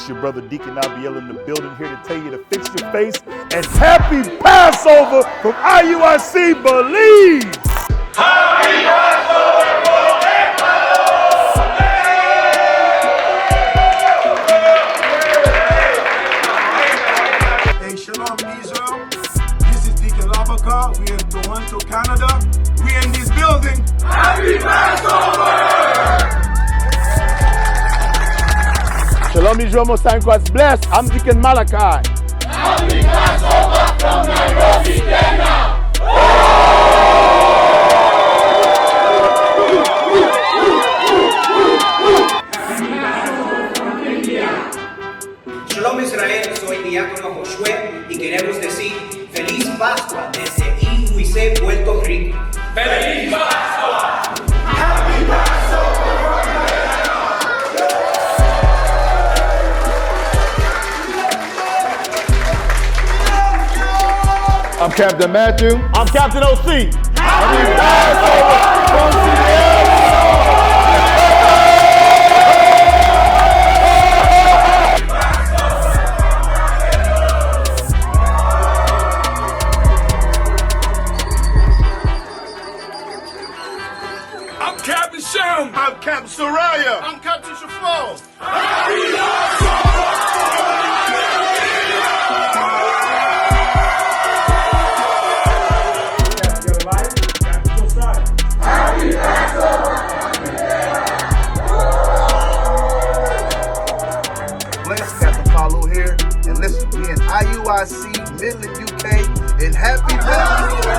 It's your brother Deacon Abiel in the building here to tell you to fix your face and happy Passover from IUIC Believe! Happy Passover Hey, Shalom Israel. This is Deacon Labaka. We in Toronto, Canada. We in this building. Happy Passover! Shalom Israel, Most High God's blessed. I'm Deacon Malachi. Happy Passover from Nairobi, Kenya! Shalom Israel, soy Diácono Josué y queremos decir Feliz Pascua desde IUIC, Puerto Rico. ¡Feliz Pascua! Happy Passover. I'm Captain Matthew. I'm Captain OC. Happy Passover from Riverdale! I'm Captain Shem. I'm Captain Soraya. I'm Captain Shafal. Happy Passover! Happy Passover! Bless Captain Paulo here. And listen, we in IUIC, Midland, UK. And happy Passover.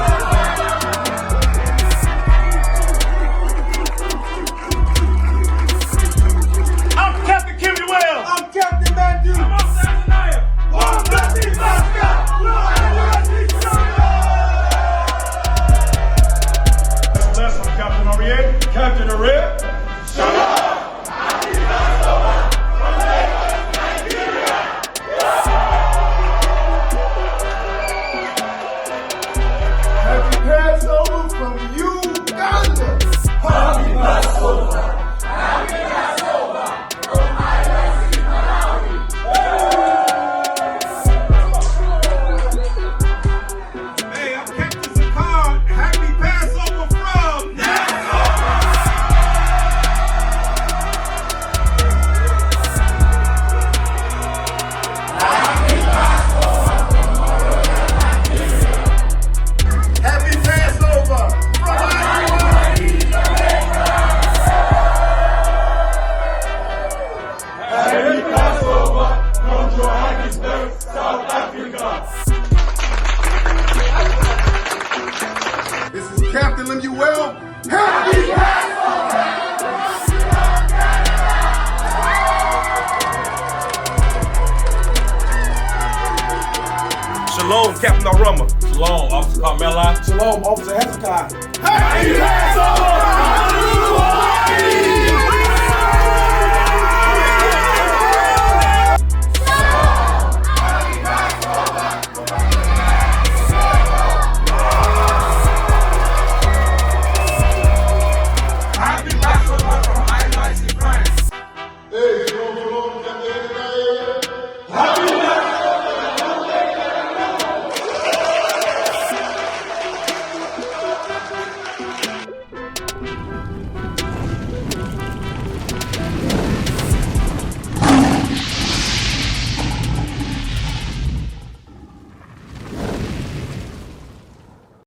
I'm Captain Matthew. I'm Captain Ariel. Captain Ariel. Happy Passover from Uganda. Happy Passover! Happy Passover from IUIC Malawi! Hey, I'm Captain Zakar. Happy Passover from Happy Passover from IUIC. Happy Passover from Johannesburg, South Africa! This is Captain Lemuel. Happy Shalom, Captain Aruma. Shalom, Officer Carmela. Shalom, Officer Hezekiah. Happy Passover!